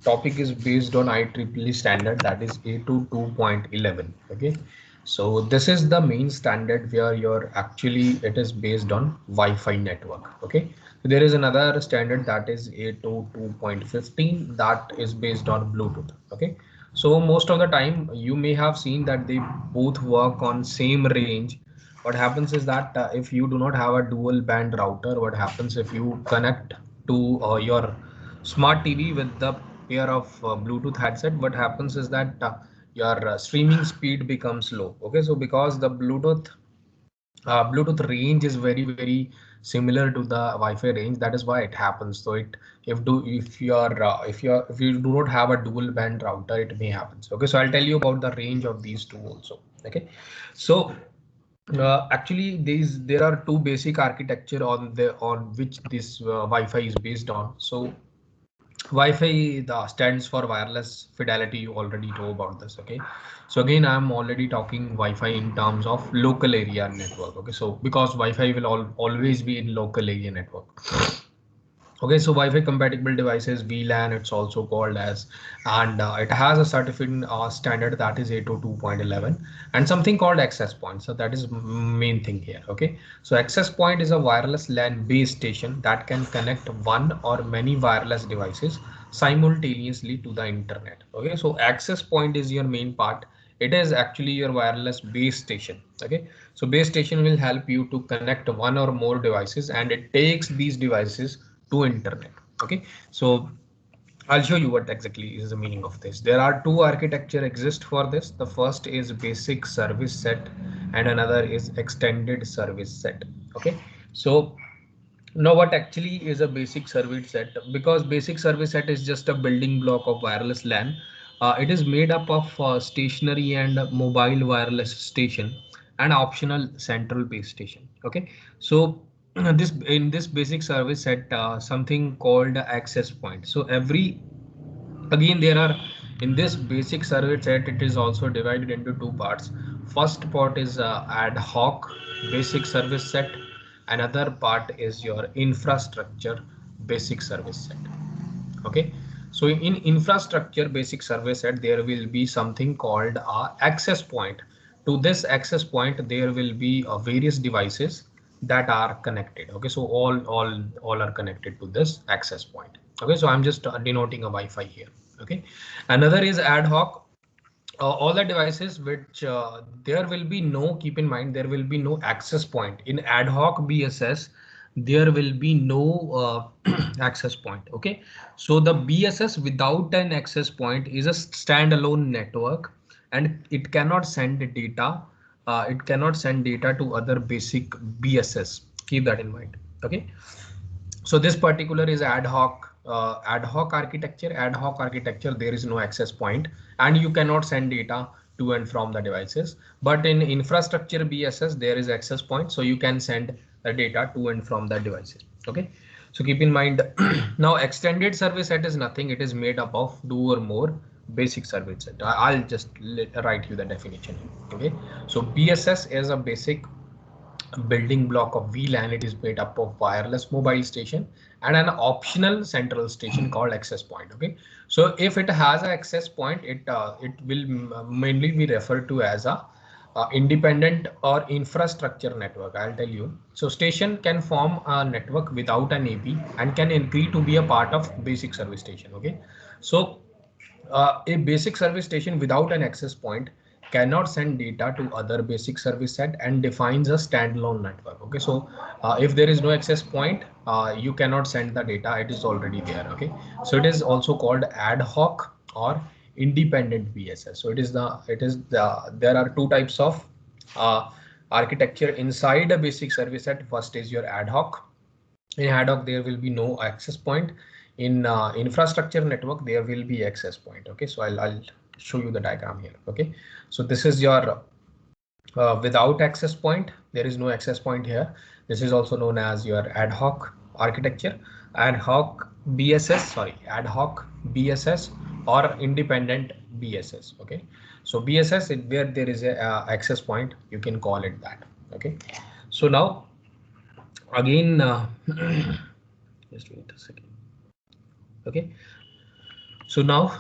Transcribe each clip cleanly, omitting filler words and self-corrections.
topic is based on IEEE standard, that is 822.11. Okay, so this is the main standard where you're actually it is based on Wi-Fi network. Okay, so there is another standard that is 822.15 that is based on Bluetooth. Okay, so most of the time you may have seen that they both work on same range. What happens is that if you do not have a dual band router, what happens if you connect to your smart TV with the pair of Bluetooth headset, what happens is that your streaming speed becomes low. Okay, so because the Bluetooth range is very similar to the Wi-Fi range, that is why it happens. So it if you do not have a dual band router, it may happen. Okay, so I'll tell you about the range of these two also. Okay, so actually, there are two basic architecture on which this Wi-Fi is based on. So Wi-Fi stands for wireless fidelity. You already know about this. Okay, so again, I'm already talking Wi-Fi in terms of local area network. Okay, so because Wi-Fi will always be in local area network. Okay, so Wi-Fi compatible devices, VLAN, it's also called as, and it has a certificate standard that is 802.11 and something called access point. So that is main thing here. Okay, so access point is a wireless LAN base station that can connect one or many wireless devices simultaneously to the internet. Okay, so access point is your main part. It is actually your wireless base station. Okay, so base station will help you to connect one or more devices and it takes these devices to internet. Okay, so I'll show you what exactly is the meaning of this. There are two architecture exist for this. The first is basic service set and another is extended service set. Okay, so now what actually is a basic service set? Because basic service set is just a building block of wireless LAN. It is made up of stationary and mobile wireless station and optional central base station. Okay, so this in this basic service set something called access point. So every again there are in this basic service set it is also divided into two parts. First part is ad hoc basic service set. Another part is your infrastructure basic service set. Okay, so in infrastructure basic service set there will be something called access point. To this access point there will be various devices that are connected. Okay, so all are connected to this access point. Okay, so I'm just denoting a Wi-Fi here. Okay, another is ad hoc. All the devices which there will be no, keep in mind, there will be no access point in ad hoc BSS. There will be no access point. Okay, so the BSS without an access point is a standalone network and it cannot send data. It cannot send data to other basic BSS. Keep that in mind. Okay, so this particular is ad hoc architecture. Ad hoc architecture, there is no access point and you cannot send data to and from the devices. But in infrastructure BSS there is access point, so you can send the data to and from the devices. Okay, so keep in mind. Now extended service set is nothing, it is made up of two or more basic service set. I'll just write you the definition. Okay, so BSS is a basic building block of VLAN. It is made up of wireless mobile station and an optional central station called access point. Okay, so if it has an access point, it will mainly be referred to as a independent or infrastructure network. I'll tell you. So station can form a network without an AP and can agree to be a part of basic service station. Okay, so a basic service station without an access point cannot send data to other basic service set and defines a standalone network. Okay, so if there is no access point, you cannot send the data, it is already there. Okay, so it is also called ad hoc or independent BSS. So there are two types of uh, architecture inside a basic service set. First is your ad hoc. In ad hoc there will be no access point. In infrastructure network there will be access point. Okay, so I'll show you the diagram here. Okay, so this is your without access point, there is no access point here. This is also known as your ad hoc architecture. Ad hoc BSS, sorry, ad hoc BSS or independent BSS. Okay, so BSS where there is a access point, you can call it that. Okay, so now again just wait a second. Okay, So now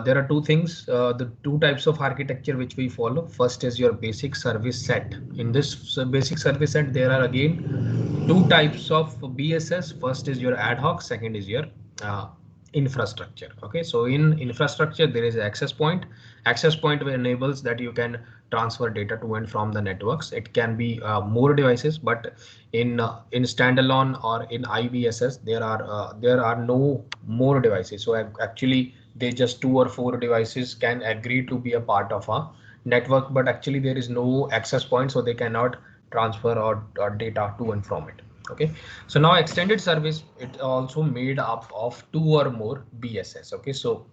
there are two things, the two types of architecture which we follow. First is your basic service set. In this basic service set, there are again two types of BSS. First is your ad hoc, second is your uh, infrastructure. Okay, so in infrastructure there is access point. Access point enables that you can transfer data to and from the networks. It can be more devices, but in standalone or in IVSS there are no more devices. So actually they just 2 or 4 devices can agree to be a part of a network, but actually there is no access point, so they cannot transfer or data to and from it. Okay, so now extended service, it also made up of 2 or more BSS. Okay, so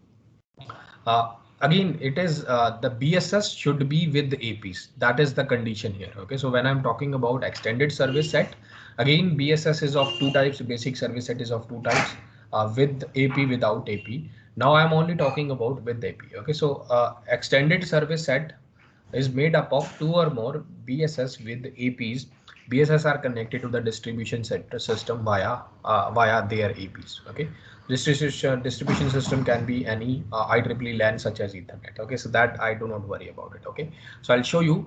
again it is the BSS should be with the APs. That is the condition here. Okay, so when I'm talking about extended service set, again BSS is of two types. Basic service set is of two types, with AP, without AP. Now I'm only talking about with AP. Okay, so extended service set is made up of 2 or more BSS with APs. BSS are connected to the distribution center system via their APs. Okay, distribution system can be any IEEE LAN such as Ethernet. Okay, so that I do not worry about it. Okay, so I'll show you.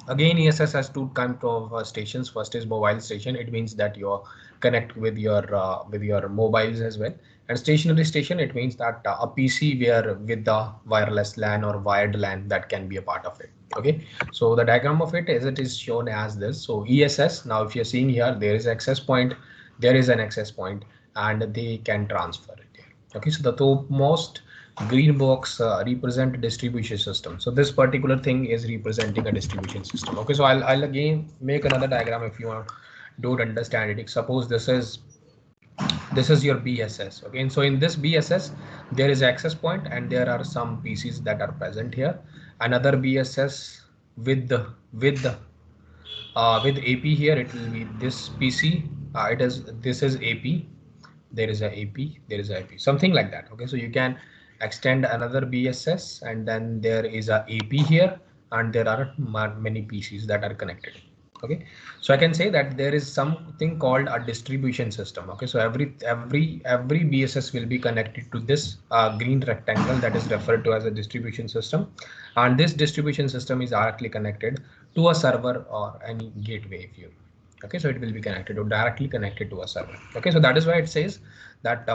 Again, ESS has two kinds of stations. First is mobile station. It means that you connect with your mobiles as well. And stationary station, it means that a PC where with the wireless LAN or wired LAN that can be a part of it. Okay, so the diagram of it is, it is shown as this. So ESS, now if you're seeing here, there is access point, there is an access point, and they can transfer it here. Okay, so the topmost green box represent distribution system. So this particular thing is representing a distribution system. Okay, so I'll again make another diagram if you don't understand it. Suppose this is your BSS. Okay, and so in this BSS there is access point and there are some PCs that are present here. Another BSS with with AP here, it will be this PC. This is AP. There is a AP. There is a AP. Something like that. Okay, so you can extend another BSS, and then there is a AP here, and there are many PCs that are connected. Okay, so I can say that there is something called a distribution system. Okay, so every BSS will be connected to this green rectangle that is referred to as a distribution system, and this distribution system is directly connected to a server or any gateway if you. Okay, so it will be connected or directly connected to a server. Okay, so that is why it says that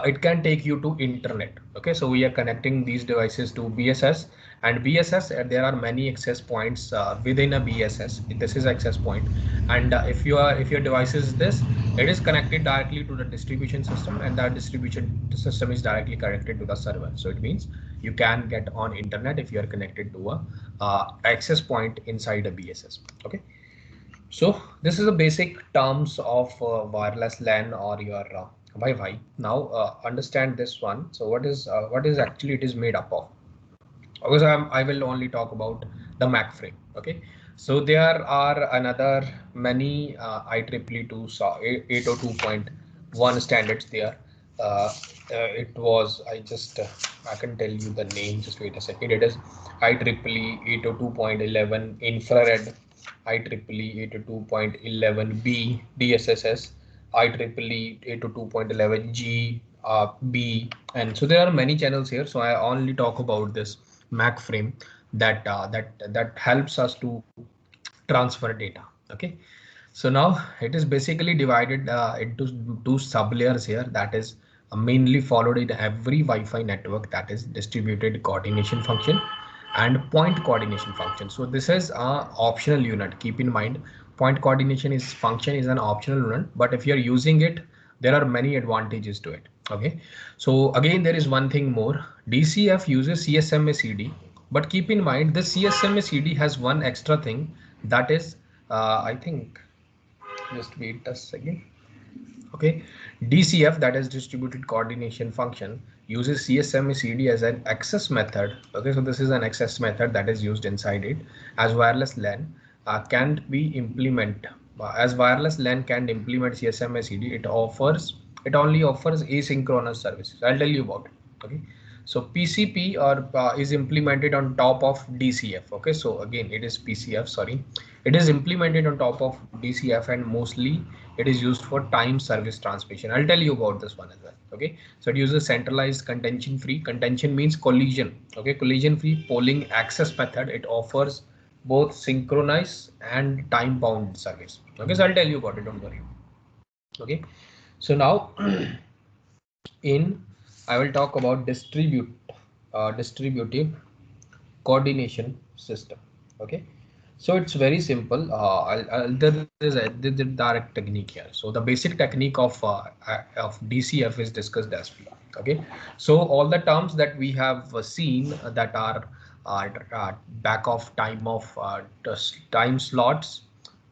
it can take you to internet. Okay, so we are connecting these devices to BSS, and BSS there are many access points within a BSS. This is access point, and if your device is this, it is connected directly to the distribution system, and that distribution system is directly connected to the server. So it means you can get on internet if you are connected to a access point inside a BSS. Okay, so this is the basic terms of wireless LAN or your Wi-Fi. Now understand this one. So what is actually it is made up of? Because I will only talk about the MAC frame. Okay, so there are another many IEEE 802.1 standards there. It was I can tell you the name. Just wait a second. It is IEEE 802.11 infrared, IEEE 802.11b DSSS, IEEE 802.11g B, and so there are many channels here. So I only talk about this MAC frame that helps us to transfer data. Okay, so now it is basically divided into two sub layers here, that is mainly followed in every Wi-Fi network, that is distributed coordination function and point coordination function. So this is a optional unit. Keep in mind, point coordination is function is an optional unit, but if you're using it, there are many advantages to it. Okay, so again there is one thing more. DCF uses CSMA CD, but keep in mind the CSMA CD has one extra thing, that is I think, just wait a second. Okay, DCF, that is distributed coordination function, uses CSMA CD as an access method. Okay, so this is an access method that is used inside it. As wireless LAN can't be implement as wireless LAN can implement CSMA CD, it only offers asynchronous services. I'll tell you about it. Okay, so PCP or is implemented on top of DCF. Okay, so again it is PCF, sorry, It is implemented on top of DCF and mostly it is used for time service transmission. I'll tell you about this one as well. Okay, so it uses centralized contention free. Contention means collision. Okay, collision free polling access method. It offers both synchronized and time bound service. Okay, so I'll tell you about it, don't worry. Okay, so now in I will talk about distributive coordination system. Okay, so it's very simple. There is a direct technique here. So the basic technique of DCF is discussed as well. Okay, so all the terms that we have seen that are back of time slots,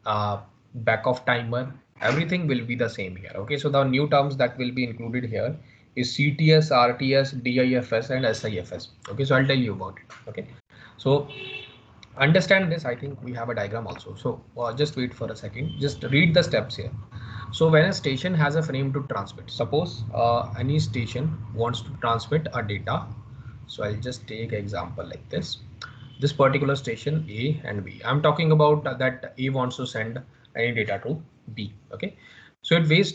back of timer, everything will be the same here. Okay, so the new terms that will be included here is CTS, RTS, DIFS, and SIFS. Okay, so I'll tell you about it. Okay, so understand this. I think we have a diagram also. So just wait for a second. Just read the steps here. So when a station has a frame to transmit, suppose any station wants to transmit a data. So I'll just take an example like this. This particular station A and B. I'm talking about that A wants to send any data to B. Okay. So it waits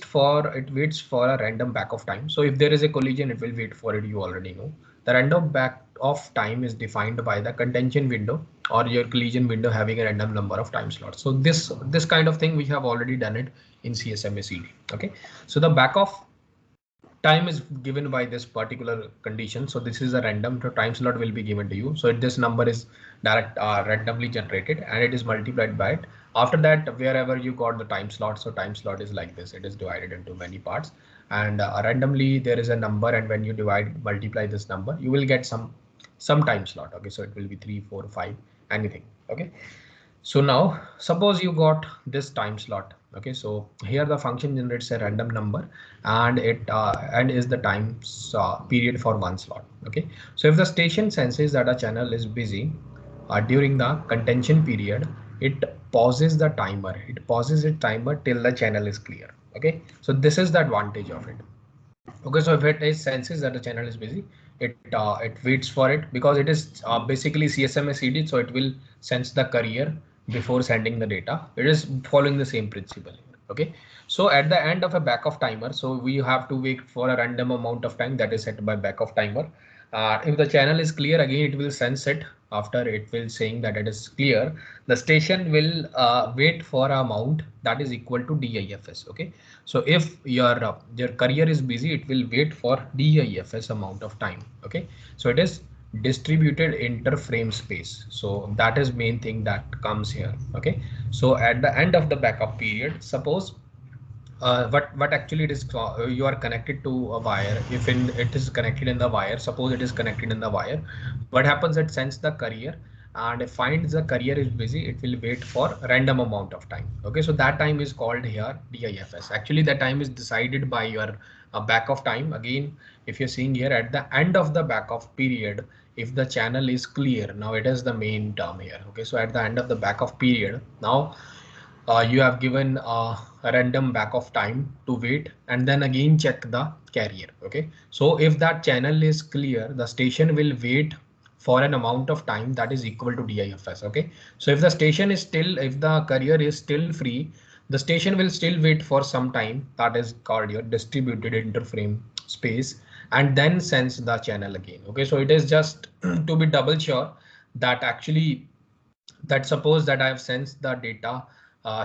for a random back of time. So if there is a collision, it will wait for it. You already know. The random back of time is defined by the contention window or your collision window having a random number of time slots. So this kind of thing we have already done it in CSMA CD. Okay. So the back of time is given by this particular condition. So this is a random time slot will be given to you. So this number is randomly generated and it is multiplied by it. After that, wherever you got the time slot, so time slot is like this. It is divided into many parts and randomly there is a number, and when you multiply this number, you will get some time slot. Okay, so it will be 3, 4, 5, anything. Okay. So now suppose you got this time slot. Okay, so here the function generates a random number and it is the time period for one slot. Okay, so if the station senses that a channel is busy during the contention period, it pauses the timer. It pauses its timer till the channel is clear. Okay, so this is the advantage of it. Okay, so if it is senses that the channel is busy, it waits for it because it is basically CSMA CD, so it will sense the carrier before sending the data. It is following the same principle here. Okay, so at the end of a back of timer, so we have to wait for a random amount of time that is set by back of timer. If the channel is clear, again it will sense it. After it will saying that it is clear, the station will wait for a amount that is equal to DIFS. Okay, so if your carrier is busy, it will wait for DIFS amount of time. Okay, so it is distributed interframe space. So that is main thing that comes here. Okay, so at the end of the backup period, suppose what actually it is, you are connected to a wire. If it is connected in the wire, suppose it is connected in the wire, what happens, it sends the carrier and it finds the carrier is busy, it will wait for random amount of time. Okay, so that time is called here DIFS. Actually the time is decided by your back of time. Again, if you're seeing here at the end of the back of period, if the channel is clear, now it is the main term here. Okay, so at the end of the back of period, now you have given a random back of time to wait and then again check the carrier. Okay, so if that channel is clear, the station will wait for an amount of time that is equal to DIFS. Okay, so if the station is still, if the carrier is still free, the station will still wait for some time, that is called your distributed interframe space, and then sends the channel again. Okay, so it is just to be double sure that actually that suppose that I have sensed the data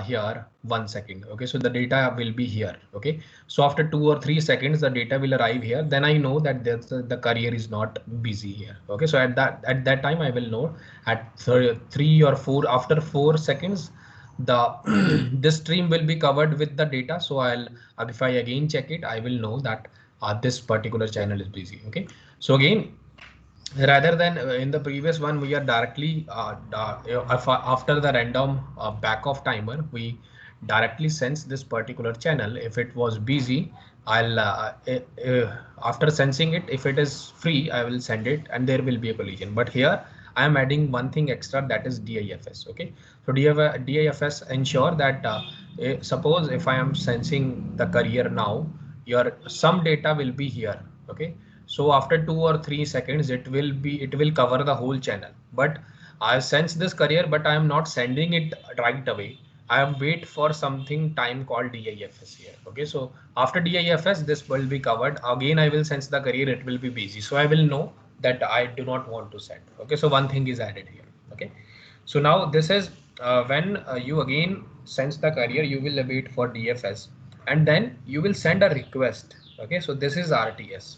here 1 second. Okay, so the data will be here. Okay, so after 2 or 3 seconds the data will arrive here, then I know that the carrier is not busy here. Okay, so at that time I will know at 3 or 4, after 4 seconds the this stream will be covered with the data. So if I again check it, I will know that this particular channel is busy. Okay, so again, rather than in the previous one, we are directly after the random back of timer, we directly sense this particular channel. If it was busy, I'll after sensing it, if it is free, I will send it and there will be a collision. But here I am adding one thing extra, that is DIFS. Okay, so DIFS ensure that suppose if I am sensing the carrier now, your some data will be here. Okay, so after 2 or 3 seconds, it will cover the whole channel. But I sense this carrier, but I am not sending it right away. I am wait for something time called DIFS here. Okay, so after DIFS, this will be covered. Again, I will sense the carrier, it will be busy. So I will know that I do not want to send. Okay, so one thing is added here. Okay, so now this is when you again sense the carrier, you will wait for DFS and then you will send a request. Okay, so this is RTS.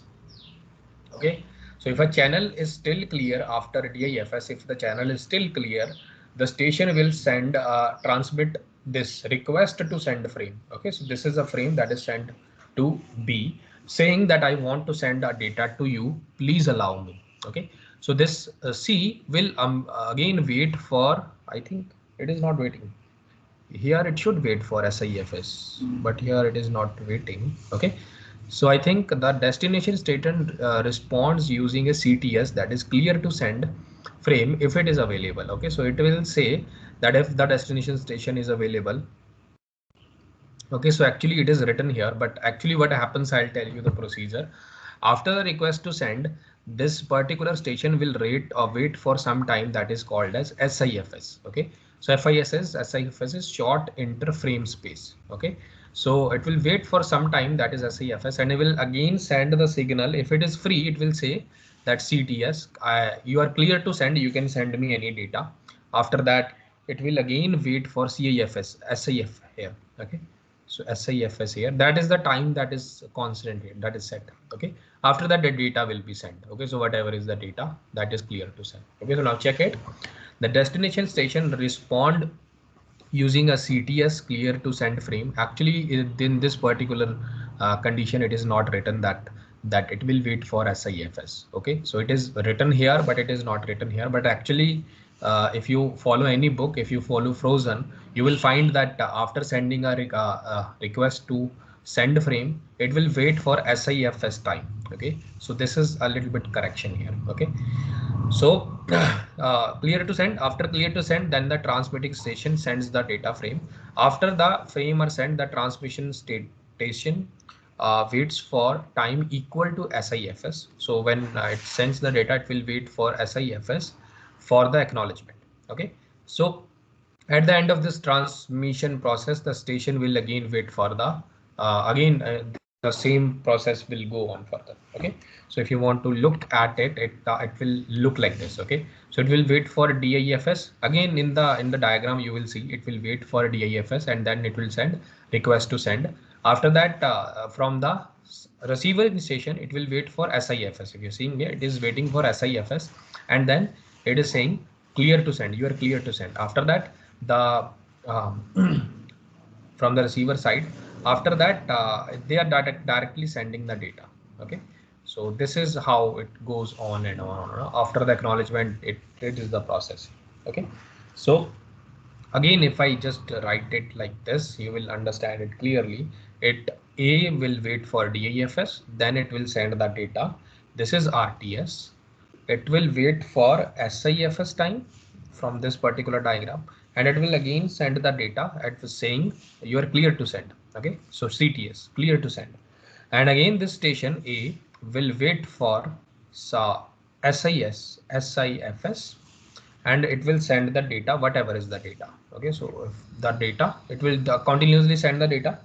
Okay, so if a channel is still clear after DIFS, if the channel is still clear, the station will send transmit this request to send frame. Okay, so this is a frame that is sent to B saying that I want to send a data to you, please allow me. Okay, so this C will again wait for, I think it is not waiting here, it should wait for SIFS, but here it is not waiting. Okay, so I think the destination statement responds using a CTS, that is clear to send frame, if it is available. Okay, so it will say that if the destination station is available. Okay, so actually it is written here, but actually what happens, I'll tell you the procedure. After the request to send, this particular station will wait for some time, that is called as SIFS. Okay, so SIFS is short interframe space. Okay, so it will wait for some time, that is SIFS, and it will again send the signal. If it is free, it will say that CTS, you are clear to send, you can send me any data. After that, it will again wait for CIFS, SIF here. Okay, so SIFS here, that is the time that is constant here, that is set. Okay, after that the data will be sent. Okay, so whatever is the data, that is clear to send. Okay, so now check it. The destination station respond using a CTS, clear to send frame. Actually in this particular condition, it is not written that it will wait for SIFS. Okay, so it is written here, but it is not written here. But actually if you follow any book, if you follow Frozen, you will find that after sending a request to send frame, it will wait for SIFS time. Okay, so this is a little bit correction here. Okay, so clear to send, after clear to send, then the transmitting station sends the data frame. After the frame are sent, the transmission station waits for time equal to SIFS. So when it sends the data, it will wait for SIFS for the acknowledgement. Okay, so at the end of this transmission process, the station will again wait for the the same process will go on further. Okay, so if you want to look at it, it will look like this. Okay, so it will wait for DIFS again. In the diagram you will see it will wait for DIFS and then it will send request to send. After that from the receiver station, it will wait for SIFS. If you're seeing here, it is waiting for SIFS and then it is saying clear to send, you are clear to send. After that the from the receiver side, after that they are directly sending the data. Okay, so this is how it goes on and on. After the acknowledgement, it is the process. Okay, so again, if I just write it like this, you will understand it clearly. It A will wait for DIFS, then it will send the data. This is RTS. It will wait for SIFS time from this particular diagram, and it will again send the data at saying you are clear to send. Okay, so CTS, clear to send, and again this station A will wait for SIFS, and it will send the data, whatever is the data. Okay, so if the data, it will continuously send the data.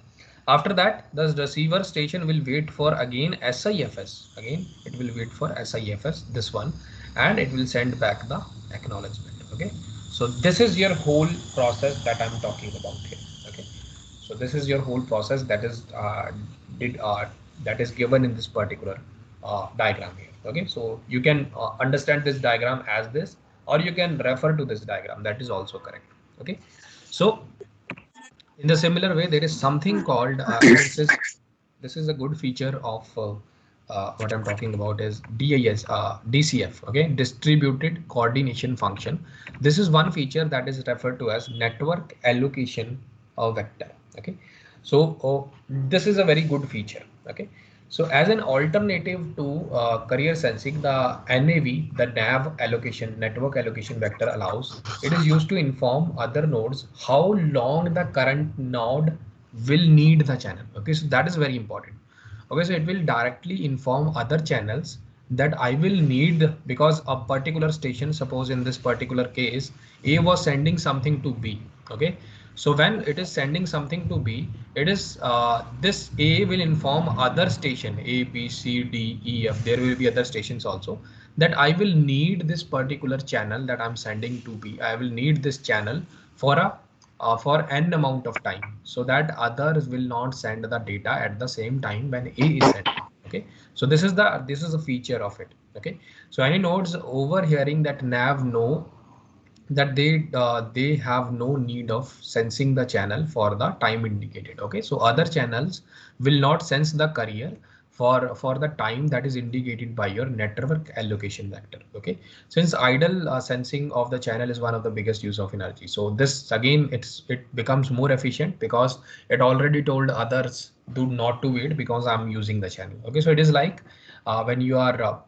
After that, the receiver station will wait for again SIFS. Again, it will wait for SIFS, this one, and it will send back the acknowledgement. Okay, so this is your whole process that I'm talking about here. Okay, so this is your whole process that is that is given in this particular diagram here. Okay, so you can understand this diagram as this, or you can refer to this diagram, that is also correct. Okay, so in the similar way, there is something called this is a good feature of what I'm talking about is DCF. Okay, distributed coordination function. This is one feature that is referred to as network allocation vector. Okay, so this is a very good feature. Okay, so as an alternative to carrier sensing, the NAV, the nav allocation, network allocation vector allows, it is used to inform other nodes how long the current node will need the channel. Okay, so that is very important. Okay, so it will directly inform other channels that I will need, because a particular station, suppose in this particular case, A was sending something to B. Okay. So when it is sending something to B, it is this A will inform other station A, B, C, D, E, F. There will be other stations also, that I will need this particular channel that I'm sending to B. I will need this channel for a for n amount of time, so that others will not send the data at the same time when A is sending. Okay, so this is a feature of it. Okay, so any nodes overhearing that nav know that they have no need of sensing the channel for the time indicated. Okay, so other channels will not sense the carrier for the time that is indicated by your network allocation vector. Okay, since idle sensing of the channel is one of the biggest use of energy, so this again it becomes more efficient because it already told others do not to wait because I'm using the channel. Okay, so it is like when you are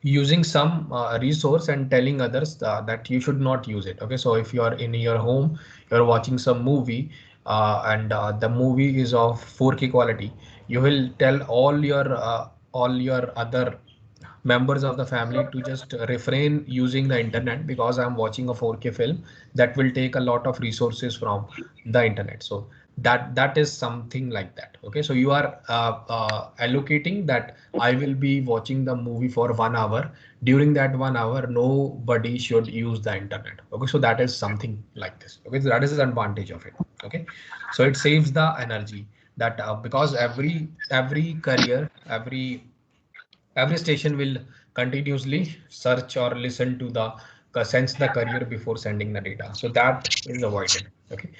using some resource and telling others that you should not use it. Okay, so if you are in your home, you're watching some movie and the movie is of 4K quality, you will tell all your other members of the family to just refrain using the internet because I'm watching a 4K film that will take a lot of resources from the internet. So that is something like that. Okay, so you are allocating that I will be watching the movie for 1 hour. During that 1 hour, nobody should use the internet. Okay, so that is something like this. Okay, so that is the advantage of it. Okay, so it saves the energy that because every career, every station will continuously search or listen to the sense the carrier before sending the data, so that is avoided. Okay,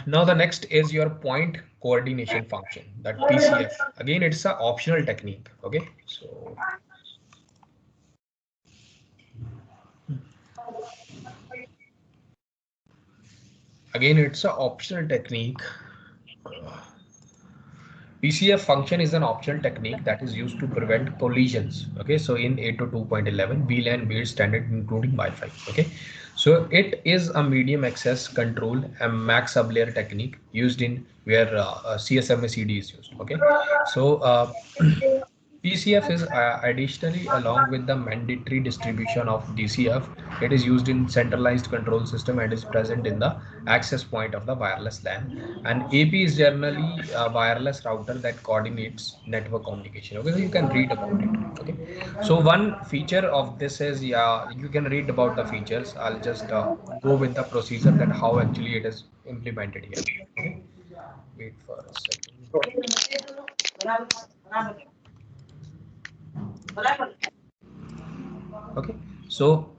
now the next is your point coordination function, that PCF. Again, it's an optional technique. Okay, so again, it's an optional technique. PCF function is an optional technique that is used to prevent collisions. Okay, so in 802.11 VLAN based standard including Wi-Fi. Okay, so it is a medium access control and max sublayer technique used in where CSMA-CD is used. Okay, so PCF is additionally, along with the mandatory distribution of DCF, it is used in centralized control system and is present in the access point of the wireless LAN. And AP is generally a wireless router that coordinates network communication. Okay, so you can read about it. Okay, so one feature of this is, yeah, you can read about the features. I'll just go with the procedure that how actually it is implemented here. Okay, wait for a second. Okay, so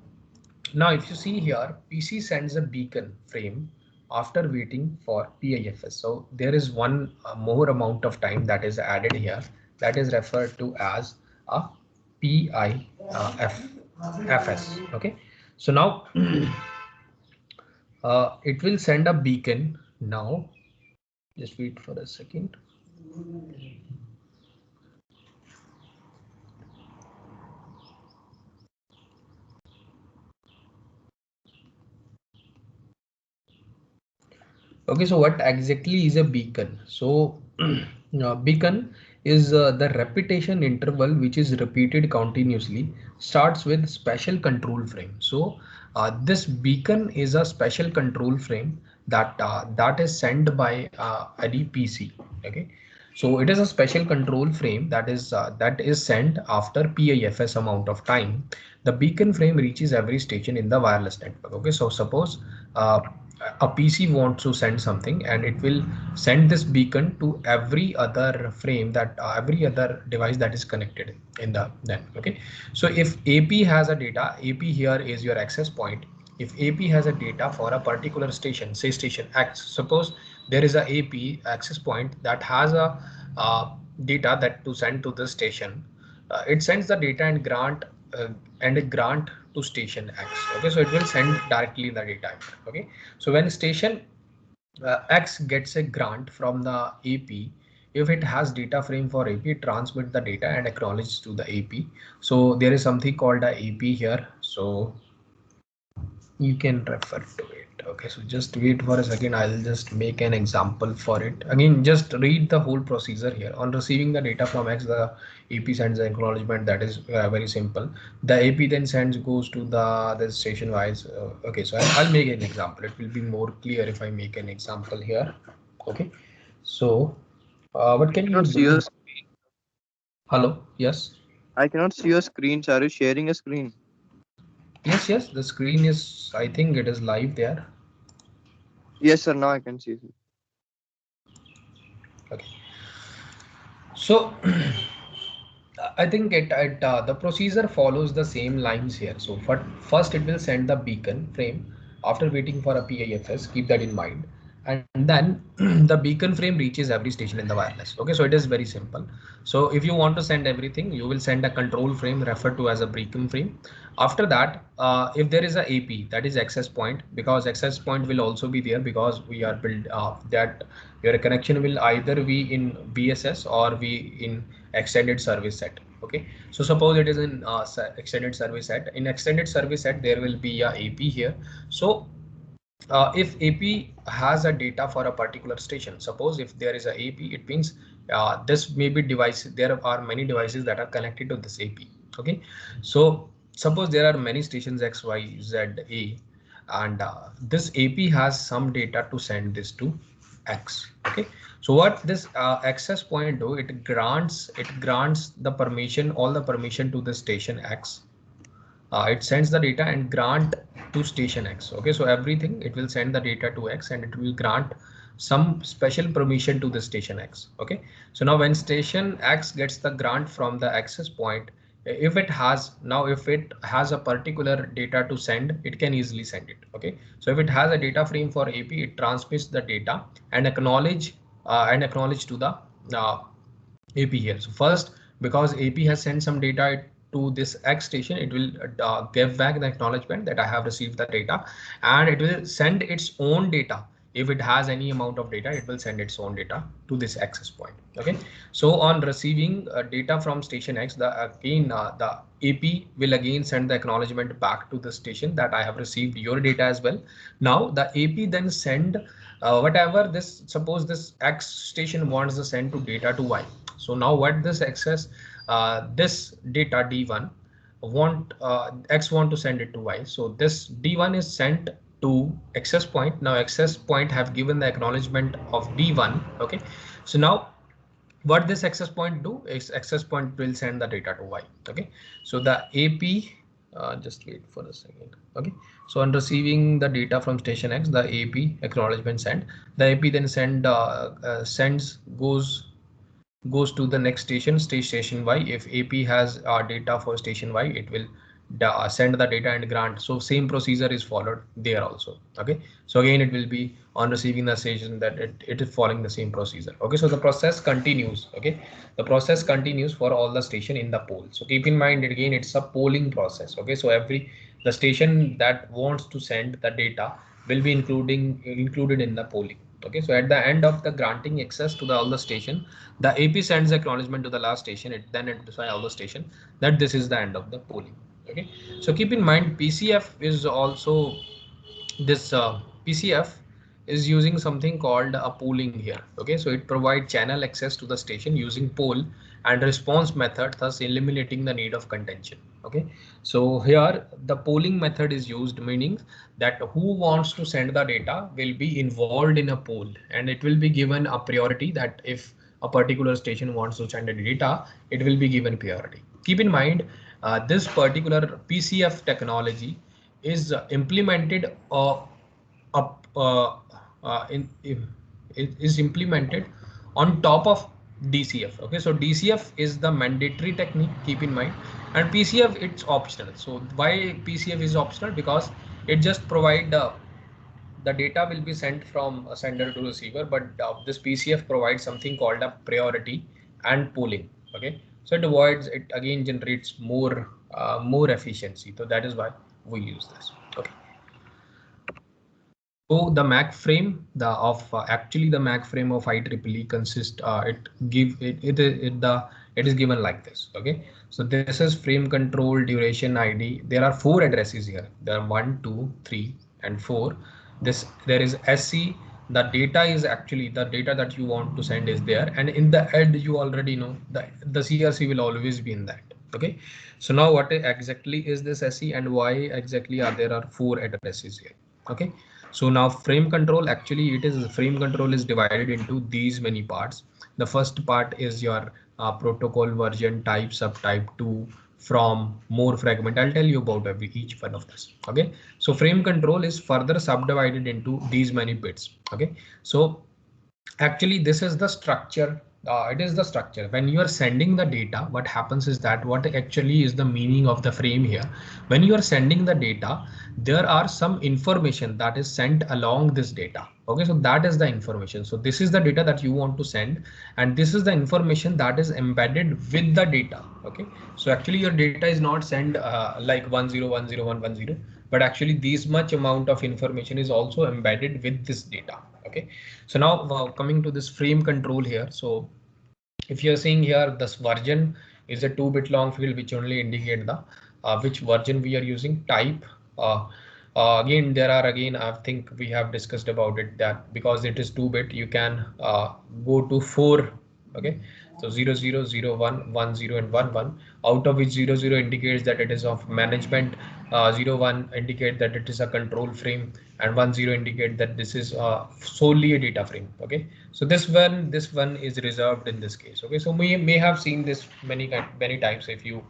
now if you see here, PC sends a beacon frame after waiting for PIFS. So there is one more amount of time that is added here, that is referred to as a PIFS. Okay, so now it will send a beacon. Now just wait for a second. Okay, so what exactly is a beacon? So beacon is the repetition interval which is repeated continuously, starts with special control frame. So this beacon is a special control frame that is sent by any PC. Okay, so it is a special control frame that is sent after PIFS amount of time. The beacon frame reaches every station in the wireless network. Okay, so suppose a PC wants to send something and it will send this beacon to every other frame that every other device that is connected in the net. Okay, so if AP has a data, AP here is your access point. If AP has a data for a particular station, say station X, suppose there is a AP access point that has a data that to send to this station, it sends the data and a grant to station X. Okay, so it will send directly the data. Okay, so when station X gets a grant from the AP, if it has data frame for AP, transmit the data and acknowledge to the AP. So there is something called a AP here, so you can refer to it. Okay, so just wait for a second. I'll just make an example for it. Again, just read the whole procedure here. On receiving the data from X, the AP sends the acknowledgement. That is very simple. The AP then sends goes to the station wise. Okay, so I'll make an example. It will be more clear if I make an example here. Okay, so what I can you cannot see your do? screen. Hello, yes. I cannot see your screen. Are you sharing a screen? Yes, yes, the screen is, I think it is live there. Yes, sir. Now I can see it. Okay. So I think the procedure follows the same lines here. So first it will send the beacon frame after waiting for a PIFS. Keep that in mind. And then the beacon frame reaches every station in the wireless. Okay, so it is very simple. So if you want to send everything, you will send a control frame referred to as a beacon frame. After that, if there is a AP, that is access point, because access point will also be there because we are built that your connection will either be in BSS or be in extended service set. Okay, so suppose it is in extended service set. In extended service set, there will be a AP here. So if AP has a data for a particular station, suppose if there is a AP, it means this may be device. There are many devices that are connected to this AP. Okay, so suppose there are many stations X, Y, Z, A, and this AP has some data to send this to X. Okay, so what this access point do? It grants the permission, all the permission to the station X. It sends the data and grant to station X. Okay, so everything it will send the data to X and it will grant some special permission to the station X. Okay, so now when station X gets the grant from the access point, if it has a particular data to send, it can easily send it. Okay, so if it has a data frame for AP, it transmits the data and acknowledge to the uh, AP here. So first, because AP has sent some data to this X station, it will give back the acknowledgement that I have received the data, and it will send its own data. If it has any amount of data, it will send its own data to this access point. Okay, so on receiving data from station X, the AP will again send the acknowledgement back to the station that I have received your data as well. Now the AP then send whatever this, suppose this X station wants to send to data to Y. So now what this access, this data D1 X want to send it to Y. So this D1 is sent to access point. Now access point have given the acknowledgement of D1. Okay, so now what this access point do is access point will send the data to Y. Okay, so the AP, just wait for a second. Okay, so on receiving the data from station X, the AP acknowledgement sent, the AP then sends goes to the next station Y. If AP has data for station Y, it will send the data and grant. So same procedure is followed there also. Okay, so again it will be on receiving the station that it is following the same procedure. Okay, so the process continues. Okay, the process continues for all the station in the poll. So keep in mind again it's a polling process. Okay, so the station that wants to send the data will be included in the polling. Okay, so at the end of the granting access to all the station, the AP sends acknowledgement to the last station. It then notify all the station that this is the end of the polling. Okay, so keep in mind PCF is also this PCF is using something called a pooling here. Okay, so it provides channel access to the station using poll and response method, thus eliminating the need of contention. Okay, so here the polling method is used, meaning that who wants to send the data will be involved in a poll and it will be given a priority, that if a particular station wants to send the data, it will be given priority. Keep in mind this particular PCF technology is implemented up it is implemented on top of DCF. Okay, so DCF is the mandatory technique, keep in mind, and PCF it's optional. So why PCF is optional? Because it just provide the data will be sent from a sender to receiver, but this PCF provides something called a priority and pooling. Okay, so it avoids, it again generates more efficiency. So that is why we use this. Okay, so the MAC frame, actually the MAC frame of IEEE consists it is given like this. Okay, so this is frame control duration ID. There are 4 addresses here. There are 1, 2, 3, and 4. there is SC. The data is actually the data that you want to send is there, and in the end you already know the CRC will always be in that. Okay, so now what exactly is this SE and why exactly there are 4 addresses here? Okay, so now frame control, actually it is frame control is divided into these many parts. The first part is your protocol version, type, subtype, to, from, more, fragment. I'll tell you about each one of this. Okay, so frame control is further subdivided into these many bits. Okay, so actually this is the structure. It is the structure when you are sending the data. What happens is that what actually is the meaning of the frame here? When you are sending the data, there are some information that is sent along this data. Okay, so that is the information. So this is the data that you want to send, and this is the information that is embedded with the data. Okay, so actually your data is not sent like 1010110, but actually this much amount of information is also embedded with this data. Okay, so now coming to this frame control here. So if you're seeing here, this version is a 2-bit long field which only indicate the which version we are using. Type, again there are, again I think we have discussed about it, that because it is 2-bit you can go to 4. Okay, so 0001 10 and 11, out of which 00 indicates that it is of management, 01 indicate that it is a control frame, and 10 indicate that this is solely a data frame. Okay, so this one is reserved in this case. Okay, so we may have seen this many times if you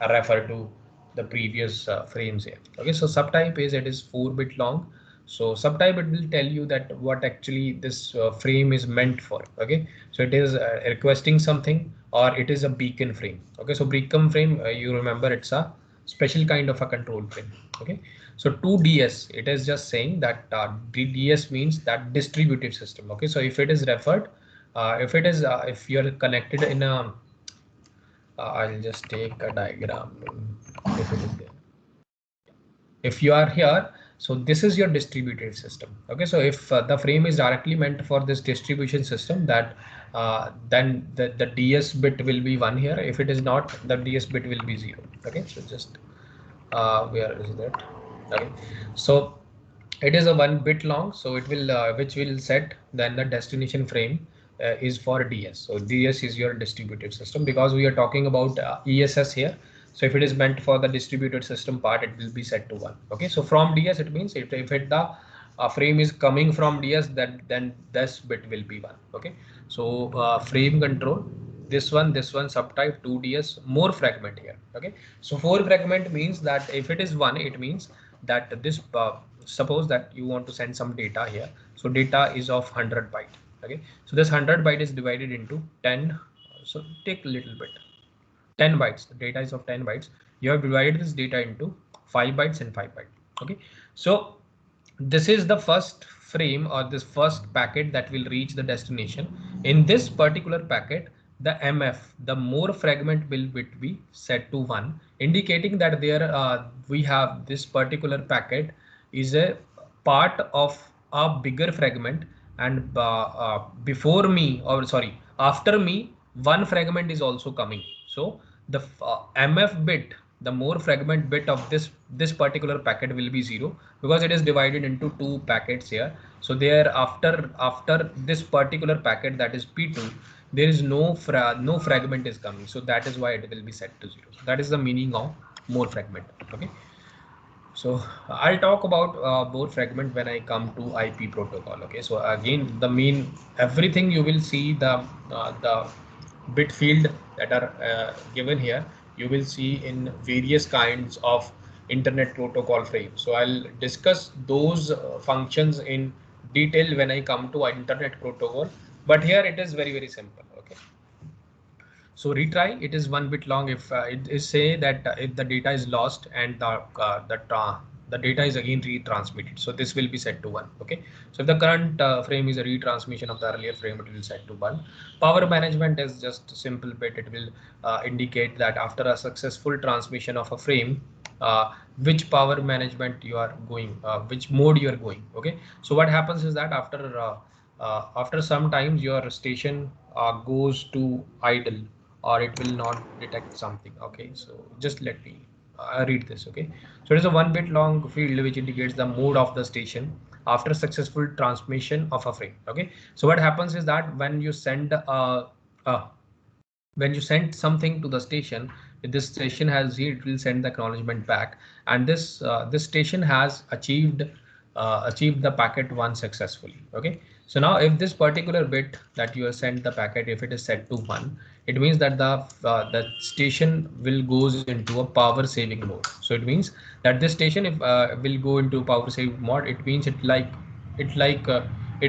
refer to the previous frames here. Okay, so subtype is, it is 4-bit long. So subtype, it will tell you that what actually this frame is meant for. Okay, so it is requesting something, or it is a beacon frame. Okay, so beacon frame, you remember it's a special kind of a control frame. Okay, so 2DS, it is just saying that DS means that distributed system. Okay, so if it is referred, if you're connected in a, I'll just take a diagram if it is there. If you are here, so this is your distributed system. Okay, so if the frame is directly meant for this distribution system, that then the DS bit will be 1 here. If it is not, the DS bit will be 0. Okay, so just where is that? Okay, so it is a 1-bit long, so it will which will set then the destination frame is for DS. So DS is your distributed system, because we are talking about ESS here. So if it is meant for the distributed system part, it will be set to 1. Okay, so from DS, it means if it the frame is coming from DS, then this bit will be 1. Okay, so frame control, this one subtype 2DS, more fragment here. Okay, so 4 fragment means that if it is 1, it means that this suppose that you want to send some data here. So data is of 100 byte. Okay, so this 100 byte is divided into 10. So take a little bit, 10 bytes. The data is of 10 bytes. You have divided this data into 5 bytes and 5 bytes. Okay, so this is the first frame, or this first packet that will reach the destination. In this particular packet, the MF, the more fragment will be set to 1, indicating that there we have this particular packet is a part of a bigger fragment, and before me, or sorry, after me, one fragment is also coming. So the MF bit, the more fragment bit of this particular packet will be 0, because it is divided into 2 packets here. So there, after this particular packet, that is P2, there is no fragment is coming. So that is why it will be set to 0. So that is the meaning of more fragment. Okay, so I'll talk about more fragment when I come to IP protocol. Okay, so again, the main, everything you will see the bit field that are given here, you will see in various kinds of internet protocol frame. So I'll discuss those functions in detail when I come to internet protocol, but here it is very simple. Okay, so retry, it is 1 bit long. If it is say that if the data is lost and the data is again retransmitted, so this will be set to 1. Okay, so if the current frame is a retransmission of the earlier frame, it will set to 1. Power management is just a simple bit. It will indicate that after a successful transmission of a frame, which power management you are going, which mode you are going. Okay, so what happens is that after some times your station goes to idle, or it will not detect something. Okay, so just let me read this. Okay, so it is a 1-bit long field which indicates the mode of the station. after successful transmission of a frame. Okay, so what happens is that when you send something to the station, if this station has zero, it will send the acknowledgement back, and this station has achieved the packet one successfully. Okay, so now if this particular bit that you have sent the packet, if it is set to 1, it means that the station will goes into a power saving mode. So it means that this station, if will go into power save mode, it means it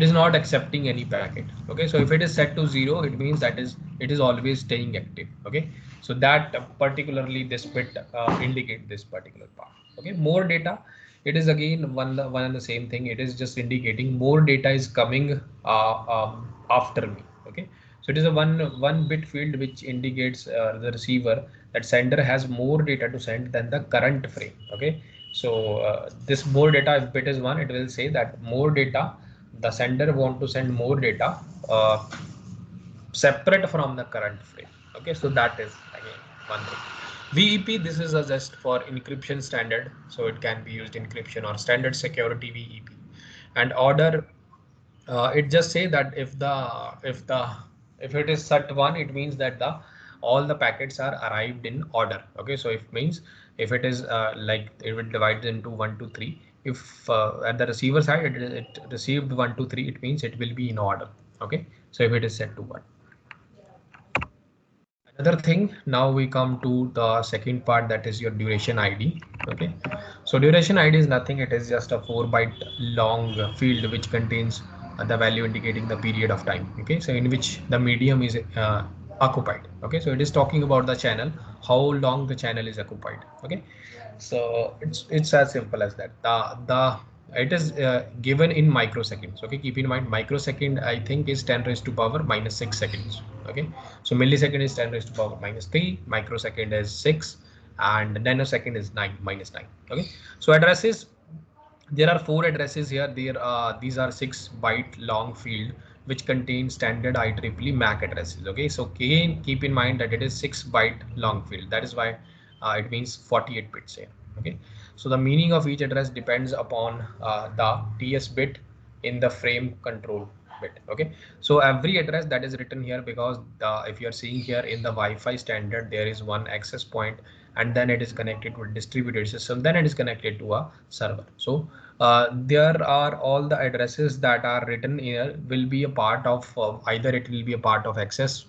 is not accepting any packet. Okay, so if it is set to 0, it means that it is always staying active. Okay, so that particularly this bit indicate this particular part. Okay, more data, it is again one and the same thing. It is just indicating more data is coming after me. Okay, so it is a one bit field which indicates the receiver that sender has more data to send than the current frame. Okay, so this more data, if bit is 1, it will say that more data, the sender want to send more data separate from the current frame. Okay, so that is again one thing. VEP, this is a just for encryption standard, so it can be used encryption or standard security VEP. And order, it just say that if it is set 1, it means that the all the packets are arrived in order. Okay, so it means if it is like it will divide into 1 to 3, if at the receiver side it received 1 to 3, it means it will be in order. Okay, so if it is set to 1. Another thing, now we come to the second part, that is your duration ID. Okay, so duration ID is nothing, it is just a 4-byte long field which contains the value indicating the period of time. Okay, so in which the medium is occupied. Okay, so it is talking about the channel, how long the channel is occupied. Okay, so it's as simple as that. The it is given in microseconds. Okay, keep in mind microsecond I think is 10 raised to power minus 6 seconds. Okay, so millisecond is 10 raised to power minus 3, microsecond is 6, and nanosecond is 9 minus 9. Okay, so addresses, there are 4 addresses here. These are 6-byte long field which contains standard IEEE MAC addresses. Okay, so again keep in mind that it is 6-byte long field. That is why it means 48 bits here. Okay, so the meaning of each address depends upon the TS bit in the frame control bit. Okay, so every address that is written here, because if you are seeing here in the Wi-Fi standard, there is one access point, and then it is connected to a distributed system, then it is connected to a server. So there are all the addresses that are written here will be a part of either it will be a part of access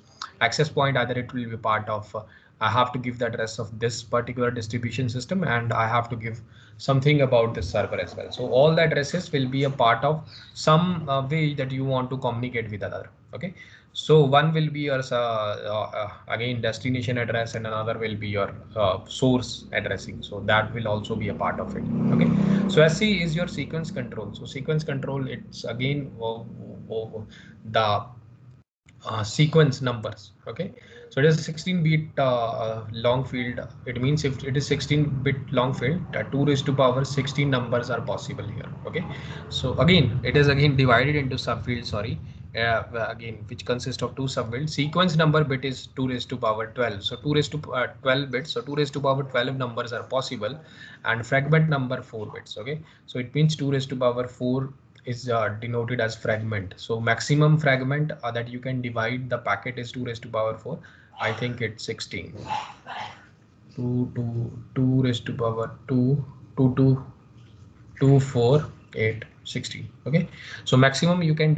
point, either it will be part of I have to give the address of this particular distribution system, and I have to give something about this server as well. So all the addresses will be a part of some way that you want to communicate with other. Okay, so one will be your again destination address, and another will be your source addressing. So that will also be a part of it. Okay, so SC is your sequence control. So sequence control, it's again the sequence numbers. Okay, so it is a 16-bit long field. It means if it is 16-bit long field, 2 raised to power 16 numbers are possible here. Okay, so again it is again divided into subfield. Sorry, again which consists of 2 subfields. Sequence number bit is 2 raised to power 12, so 2 raised to 12 bits, so 2 raised to power 12 numbers are possible, and fragment number 4 bits. Okay, so it means 2 raised to power 4 is denoted as fragment. So maximum fragment that you can divide the packet is 2 raised to power 4. I think it's 16. 2 raised to power 2, 2, 2, 2, 4, 8, 16. Okay, so maximum you can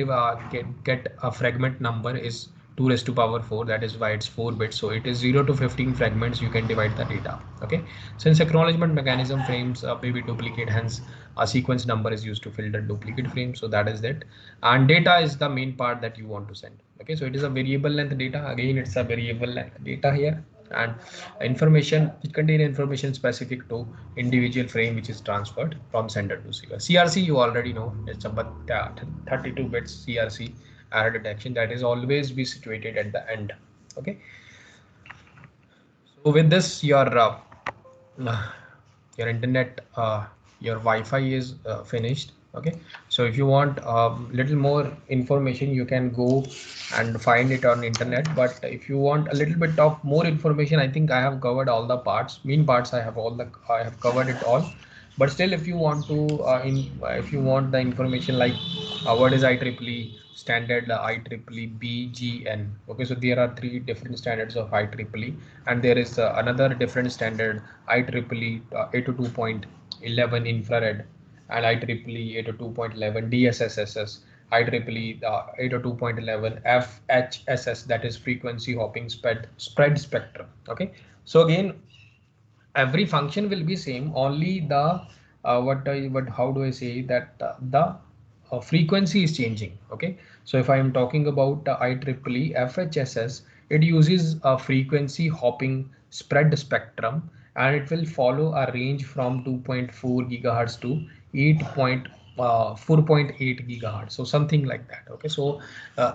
get a fragment number is 2 raised to power 4. That is why it's 4 bits. So it is 0 to 15 fragments you can divide the data. Okay, since acknowledgement mechanism frames may be duplicate, hence a sequence number is used to filter duplicate frames. So that is it, and data is the main part that you want to send. Okay, so it is a variable length data. Again, it's a variable length data here, and information, it contain information specific to individual frame which is transferred from sender to receiver. CRC you already know, it's about 32 bits CRC error detection, that is always be situated at the end. Okay, so with this your internet your Wi-Fi is finished. Okay, so if you want little more information, you can go and find it on internet, but if you want a little bit of more information, I think I have covered all the parts, main parts. I have covered it all, But still, if you want to if you want the information like what is IEEE standard, IEEE BGN. Okay, so there are three different standards of IEEE, and there is another different standard, IEEE 802.11 infrared, and IEEE 802.11 DSSS, IEEE 802.11 FHSS, that is frequency hopping spread spectrum. Okay, so again, every function will be same, only the what how do I say that the frequency is changing. Okay, so if I am talking about IEEE FHSS, it uses a frequency hopping spread spectrum, and it will follow a range from 2.4 gigahertz to 4.8 gigahertz, so something like that. Okay, so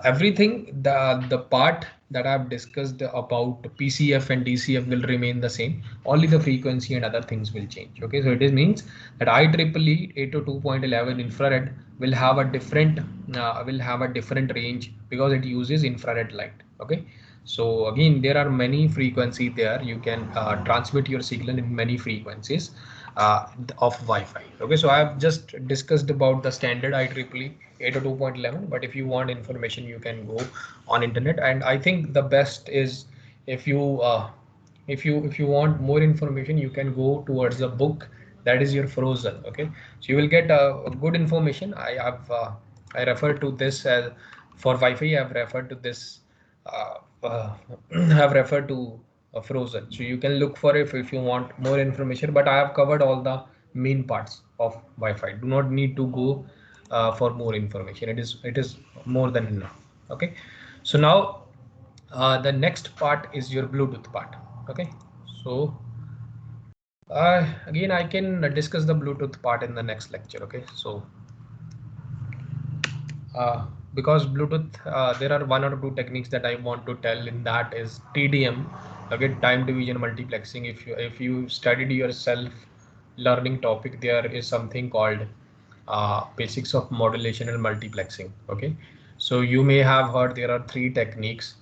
everything, the part that I've discussed about PCF and DCF will remain the same, only the frequency and other things will change. Okay, so it means that IEEE 802.11 infrared will have a different range because it uses infrared light. Okay, so again, there are many frequency there. You can transmit your signal in many frequencies of Wi-Fi. Okay, so I have just discussed about the standard IEEE 802.11, but if you want information, you can go on internet. And I think the best is, if you if you want more information, you can go towards the book, that is your Frozen. Okay, so you will get a good information. I refer to this as, for Wi-Fi I have referred to this have referred to Frozen, so you can look for it if you want more information, but I have covered all the main parts of Wi-Fi. Do not need to go for more information. It is more than enough. Okay, so now the next part is your Bluetooth part. Okay, so again, I can discuss the Bluetooth part in the next lecture. Okay, so because Bluetooth, there are one or two techniques that I want to tell, in that is TDM. Okay, time division multiplexing. If you studied your self learning topic, there is something called basics of modulation and multiplexing. Okay, so you may have heard there are three techniques.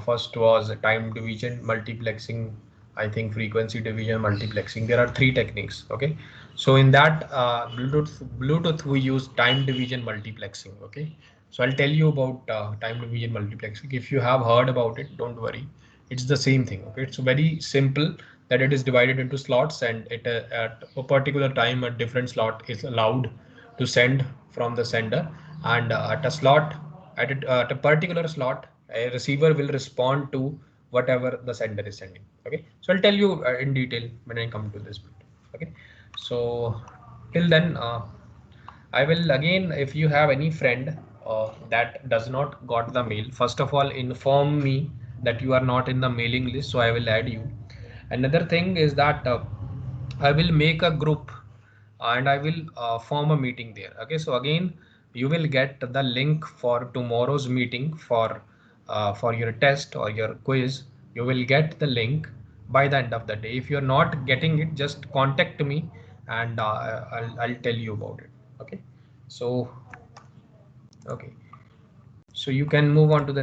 First was time division multiplexing, I think frequency division multiplexing. There are three techniques. Okay, so in that Bluetooth we use time division multiplexing. Okay, so I'll tell you about time division multiplexing. If you have heard about it, don't worry, it's the same thing. Okay, it's very simple, that it is divided into slots, and it at a particular time a different slot is allowed to send from the sender, and at a particular slot, a receiver will respond to whatever the sender is sending. Okay, so I'll tell you in detail when I come to this bit. Okay, so till then, I will again, if you have any friend that does not got the mail, first of all inform me that you are not in the mailing list, so I will add you. Another thing is that I will make a group, and I will form a meeting there. Okay, so again, you will get the link for tomorrow's meeting for your test or your quiz. You will get the link by the end of the day. If you're not getting it, just contact me, and I'll tell you about it. Okay, so okay, so you can move on to the